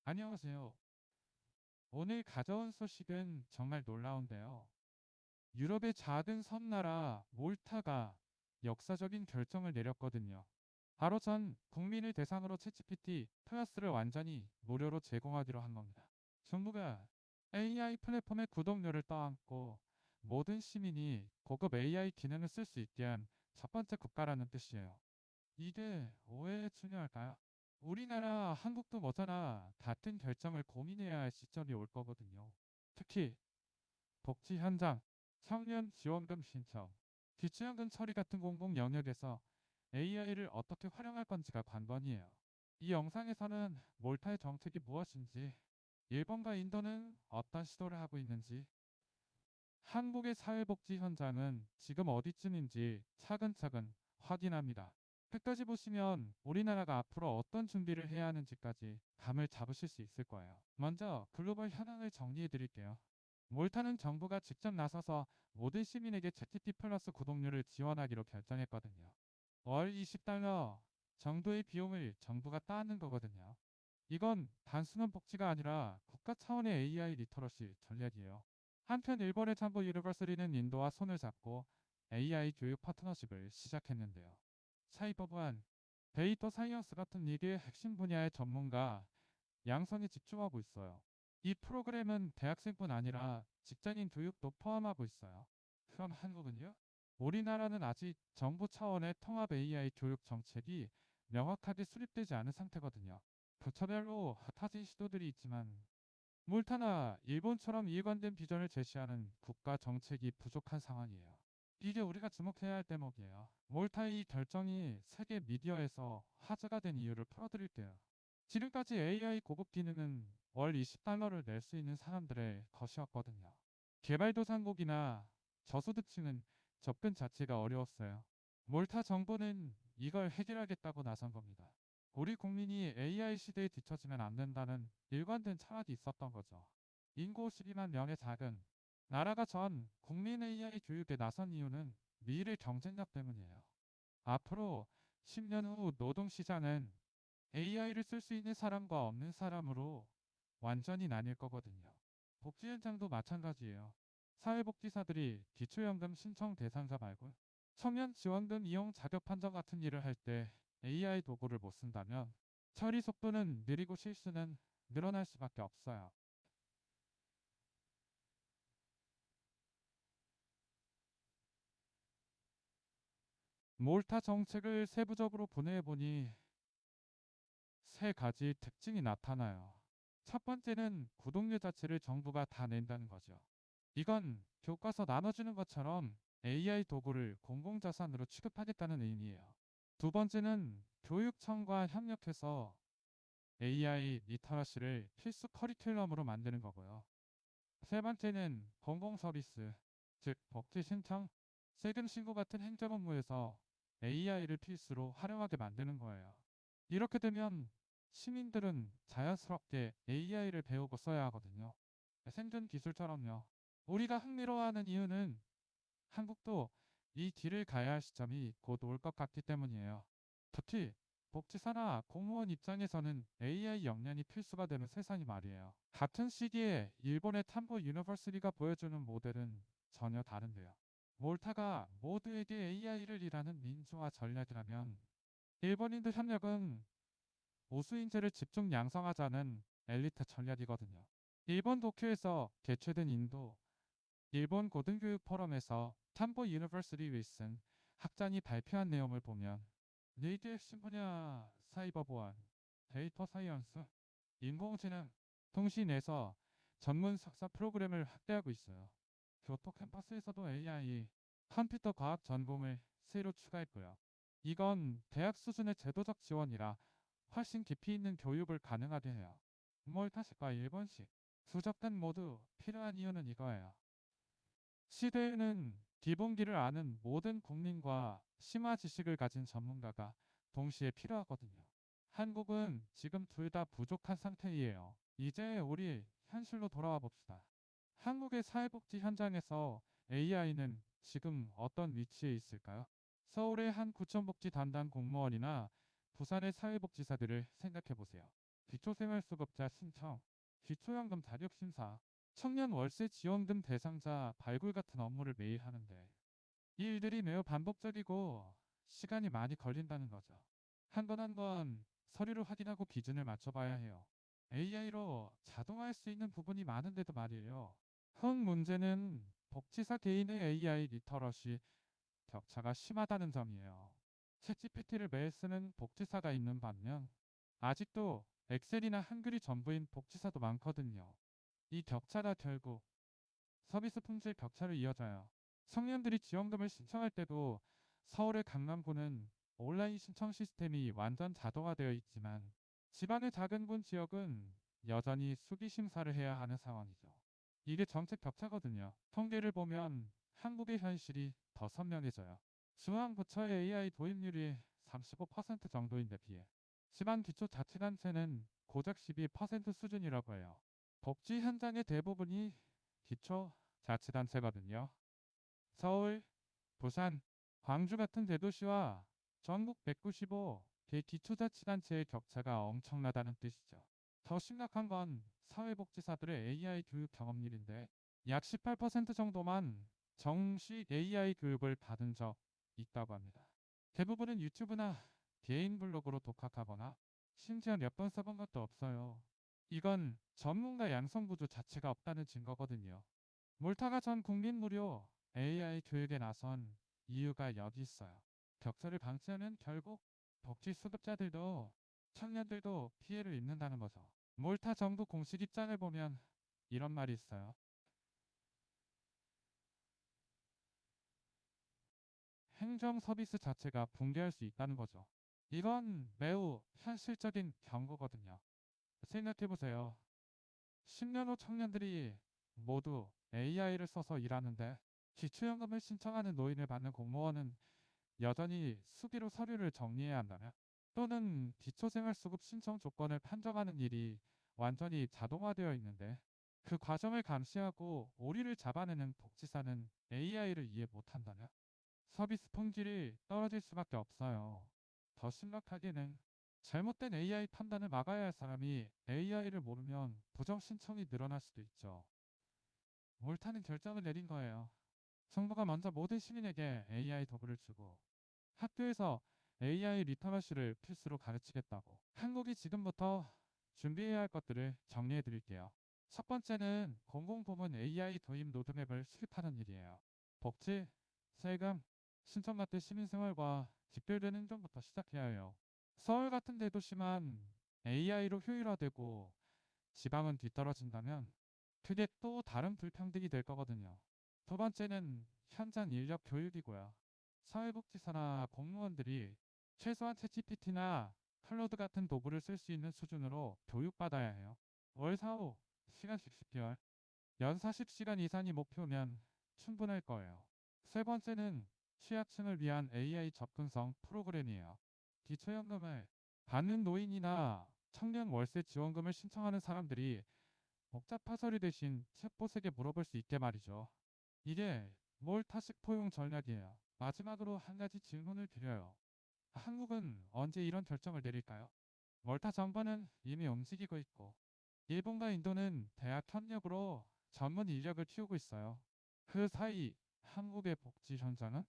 안녕하세요. 오늘 가져온 소식은 정말 놀라운데요. 유럽의 작은 섬나라 몰타가 역사적인 결정을 내렸거든요. 바로 전 국민을 대상으로 챗GPT 플러스를 완전히 무료로 제공하기로 한 겁니다. 정부가 AI 플랫폼의 구독료를 떠안고 모든 시민이 고급 AI 기능을 쓸 수 있게 한 첫 번째 국가라는 뜻이에요. 이게 왜 중요할까요? 우리나라, 한국도 머지않아 같은 결정을 고민해야 할 시점이 올 거거든요. 특히 복지 현장, 청년 지원금 신청, 기초연금 처리 같은 공공 영역에서 AI를 어떻게 활용할 건지가 관건이에요. 이 영상에서는 몰타의 정책이 무엇인지, 일본과 인도는 어떤 시도를 하고 있는지, 한국의 사회복지 현장은 지금 어디쯤인지 차근차근 확인합니다. 끝까지 보시면 우리나라가 앞으로 어떤 준비를 해야 하는지까지 감을 잡으실 수 있을 거예요. 먼저 글로벌 현황을 정리해 드릴게요. 몰타는 정부가 직접 나서서 모든 시민에게 GTT 플러스 구독료를 지원하기로 결정했거든요. 월 20달러 정도의 비용을 정부가 따는 거거든요. 이건 단순한 복지가 아니라 국가 차원의 AI 리터러시 전략이에요. 한편 일본의 참고 유니버시티는 인도와 손을 잡고 AI 교육 파트너십을 시작했는데요. 사이버 보안, 데이터 사이언스 같은 일의 핵심 분야의 전문가 양성에 집중하고 있어요. 이 프로그램은 대학생뿐 아니라 직장인 교육도 포함하고 있어요. 그럼 한국은요? 우리나라는 아직 정부 차원의 통합 AI 교육 정책이 명확하게 수립되지 않은 상태거든요. 부처별로 타진 시도들이 있지만 몰타나 일본처럼 일관된 비전을 제시하는 국가 정책이 부족한 상황이에요. 이게 우리가 주목해야 할 대목이에요. 몰타의 이 결정이 세계 미디어에서 화제가 된 이유를 풀어드릴게요. 지금까지 AI 고급 기능은 월 20달러를 낼 수 있는 사람들의 것이었거든요. 개발도상국이나 저소득층은 접근 자체가 어려웠어요. 몰타 정부는 이걸 해결하겠다고 나선 겁니다. 우리 국민이 AI 시대에 뒤처지면 안 된다는 일관된 철학이 있었던 거죠. 인구 12만 명의 작은 나라가 전 국민 AI 교육에 나선 이유는 미래 경쟁력 때문이에요. 앞으로 10년 후 노동시장은 AI를 쓸 수 있는 사람과 없는 사람으로 완전히 나뉠 거거든요. 복지 현장도 마찬가지예요. 사회복지사들이 기초연금 신청 대상자 말고 청년 지원금 이용 자격 판정 같은 일을 할 때 AI 도구를 못 쓴다면 처리 속도는 느리고 실수는 늘어날 수밖에 없어요. 몰타 정책을 세부적으로 분해해보니 세 가지 특징이 나타나요. 첫 번째는 구독료 자체를 정부가 다 낸다는 거죠. 이건 교과서 나눠주는 것처럼 AI 도구를 공공자산으로 취급하겠다는 의미예요. 두 번째는 교육청과 협력해서 AI 리터러시를 필수 커리큘럼으로 만드는 거고요. 세 번째는 공공 서비스, 즉 복지 신청, 세금 신고 같은 행정 업무에서 AI를 필수로 활용하게 만드는 거예요. 이렇게 되면 시민들은 자연스럽게 AI를 배우고 써야 하거든요. 생존 기술처럼요. 우리가 흥미로워하는 이유는 한국도 이 길을 가야 할 시점이 곧 올 것 같기 때문이에요. 특히 복지사나 공무원 입장에서는 AI 역량이 필수가 되는 세상이 말이에요. 같은 시기에 일본의 탐보 유니버시티가 보여주는 모델은 전혀 다른데요. 몰타가 모두에게 AI를 일하는 민주화 전략이라면 일본인들 협력은 우수인재를 집중 양성하자는 엘리트 전략이거든요. 일본 도쿄에서 개최된 인도 일본 고등교육 포럼에서 탐보 유니버시티 윌슨 학장이 발표한 내용을 보면 네이트 핵심 분야 사이버 보안, 데이터 사이언스, 인공지능, 통신에서 전문 석사 프로그램을 확대하고 있어요. 교토 캠퍼스에서도 AI, 컴퓨터 과학 전공을 새로 추가했고요. 이건 대학 수준의 제도적 지원이라 훨씬 깊이 있는 교육을 가능하게 해요. 몰타식과 일본식, 수적단 모두 필요한 이유는 이거예요. 시대에는 기본기를 아는 모든 국민과 심화 지식을 가진 전문가가 동시에 필요하거든요. 한국은 지금 둘 다 부족한 상태이에요. 이제 우리 현실로 돌아와 봅시다. 한국의 사회복지 현장에서 AI는 지금 어떤 위치에 있을까요? 서울의 한 구청복지 담당 공무원이나 부산의 사회복지사들을 생각해 보세요. 기초생활수급자 신청, 기초연금 자격 심사, 청년 월세 지원금 대상자 발굴 같은 업무를 매일 하는데 이 일들이 매우 반복적이고 시간이 많이 걸린다는 거죠. 한 번 한 번 서류를 확인하고 기준을 맞춰봐야 해요. AI로 자동화할 수 있는 부분이 많은데도 말이에요. 큰 문제는 복지사 개인의 AI 리터러시 격차가 심하다는 점이에요. 챗GPT를 매일 쓰는 복지사가 있는 반면 아직도 엑셀이나 한글이 전부인 복지사도 많거든요. 이 격차가 결국 서비스 품질 격차로 이어져요. 청년들이 지원금을 신청할 때도 서울의 강남구는 온라인 신청 시스템이 완전 자동화되어 있지만 지방의 작은 군 지역은 여전히 수기 심사를 해야 하는 상황이죠. 이게 정책 격차거든요. 통계를 보면 한국의 현실이 더 선명해져요. 중앙부처의 AI 도입률이 35% 정도인데 비해 지방 기초자치단체는 고작 12% 수준이라고 해요. 복지 현장의 대부분이 기초자치단체거든요. 서울, 부산, 광주 같은 대도시와 전국 195개 기초자치단체의 격차가 엄청나다는 뜻이죠. 더 심각한 건 사회복지사들의 AI 교육 경험률인데 약 18% 정도만 정식 AI 교육을 받은 적 있다고 합니다. 대부분은 유튜브나 개인 블로그로 독학하거나 심지어 몇 번 써본 것도 없어요. 이건 전문가 양성 구조 자체가 없다는 증거거든요. 몰타가 전 국민 무료 AI 교육에 나선 이유가 여기 있어요. 격차를 방치하면 결국 복지 수급자들도 청년들도 피해를 입는다는 거죠. 몰타 정부 공식 입장을 보면 이런 말이 있어요. 행정 서비스 자체가 붕괴할 수 있다는 거죠. 이건 매우 현실적인 경고거든요. 생각해보세요. 10년 후 청년들이 모두 AI를 써서 일하는데 기초연금을 신청하는 노인을 받는 공무원은 여전히 수기로 서류를 정리해야 한다면 또는 기초생활수급 신청 조건을 판정하는 일이 완전히 자동화되어 있는데 그 과정을 감시하고 오리를 잡아내는 복지사는 AI를 이해 못한다면 서비스 품질이 떨어질 수밖에 없어요. 더 심각하게는 잘못된 AI 판단을 막아야 할 사람이 AI를 모르면 부정 신청이 늘어날 수도 있죠. 옳다는 결정을 내린 거예요. 정부가 먼저 모든 시민에게 AI 도구를 주고 학교에서 AI 리터러시를 필수로 가르치겠다고. 한국이 지금부터 준비해야 할 것들을 정리해 드릴게요. 첫 번째는 공공부문 AI 도입 로드맵을 수립하는 일이에요. 복지, 세금, 신청 같은 시민생활과 직결되는 행정부터 시작해야 해요. 서울 같은 대도시만 AI로 효율화되고 지방은 뒤떨어진다면 그게 또 다른 불평등이 될 거거든요. 두 번째는 현장 인력 교육이고요. 사회복지사나 공무원들이 최소한 챗GPT나 클로드 같은 도구를 쓸 수 있는 수준으로 교육받아야 해요. 월 4호 시간씩 10개월, 연 40시간 이상이 목표면 충분할 거예요. 세 번째는 취약층을 위한 AI 접근성 프로그램이에요. 기초연금을 받는 노인이나 청년 월세 지원금을 신청하는 사람들이 복잡한 서류 대신 챗봇에게 물어볼 수 있게 말이죠. 이게 몰타식 포용 전략이에요. 마지막으로 한 가지 질문을 드려요. 한국은 언제 이런 결정을 내릴까요? 몰타 정부는 이미 움직이고 있고 일본과 인도는 대학 협력으로 전문 인력을 키우고 있어요. 그 사이 한국의 복지 현장은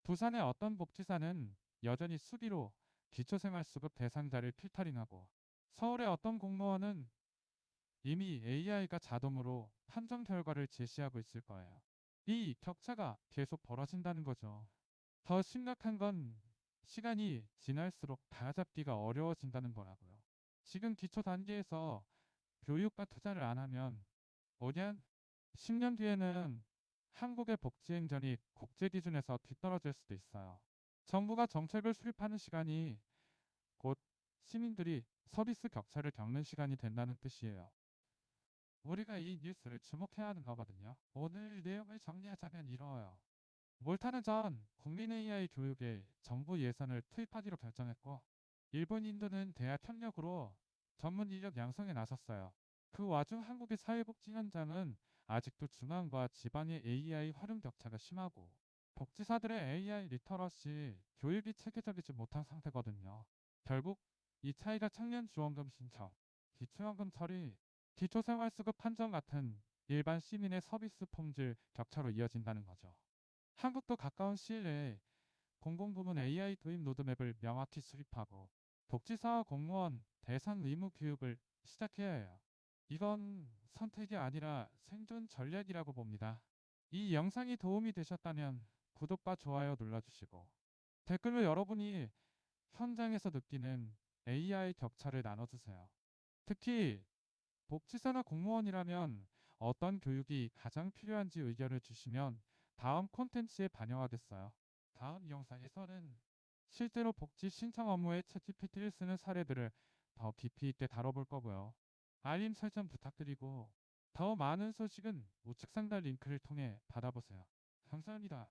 부산의 어떤 복지사는 여전히 수기로 기초생활수급 대상자를 필터링하고 서울의 어떤 공무원은 이미 AI가 자동으로 판정 결과를 제시하고 있을 거예요. 이 격차가 계속 벌어진다는 거죠. 더 심각한 건 시간이 지날수록 다잡기가 어려워진다는 거라고요. 지금 기초 단계에서 교육과 투자를 안 하면 5년, 10년 뒤에는 한국의 복지 행정이 국제 기준에서 뒤떨어질 수도 있어요. 정부가 정책을 수립하는 시간이 곧 시민들이 서비스 격차를 겪는 시간이 된다는 뜻이에요. 우리가 이 뉴스를 주목해야 하는 거거든요. 오늘 내용을 정리하자면 이러요. 몰타는 전 국민 AI 교육에 정부 예산을 투입하기로 결정했고 일본 인도는 대학 협력으로 전문 인력 양성에 나섰어요. 그 와중 한국의 사회복지 현장은 아직도 중앙과 지방의 AI 활용 격차가 심하고 복지사들의 AI 리터러시 교육이 체계적이지 못한 상태거든요. 결국 이 차이가 청년 지원금 신청, 기초연금 처리, 기초생활수급 한정 같은 일반 시민의 서비스 품질 격차로 이어진다는 거죠. 한국도 가까운 시일 내에 공공부문 AI 도입 로드맵을 명확히 수립하고 복지사와 공무원 대상 의무 교육을 시작해야 해요. 이건 선택이 아니라 생존 전략이라고 봅니다. 이 영상이 도움이 되셨다면 구독과 좋아요 눌러주시고 댓글로 여러분이 현장에서 느끼는 AI 격차를 나눠주세요. 특히 복지사나 공무원이라면 어떤 교육이 가장 필요한지 의견을 주시면 다음 콘텐츠에 반영하겠어요. 다음 영상에서는 실제로 복지 신청 업무에 챗GPT를 쓰는 사례들을 더 깊이 있게 다뤄볼 거고요. 알림 설정 부탁드리고 더 많은 소식은 우측 상단 링크를 통해 받아보세요. 감사합니다.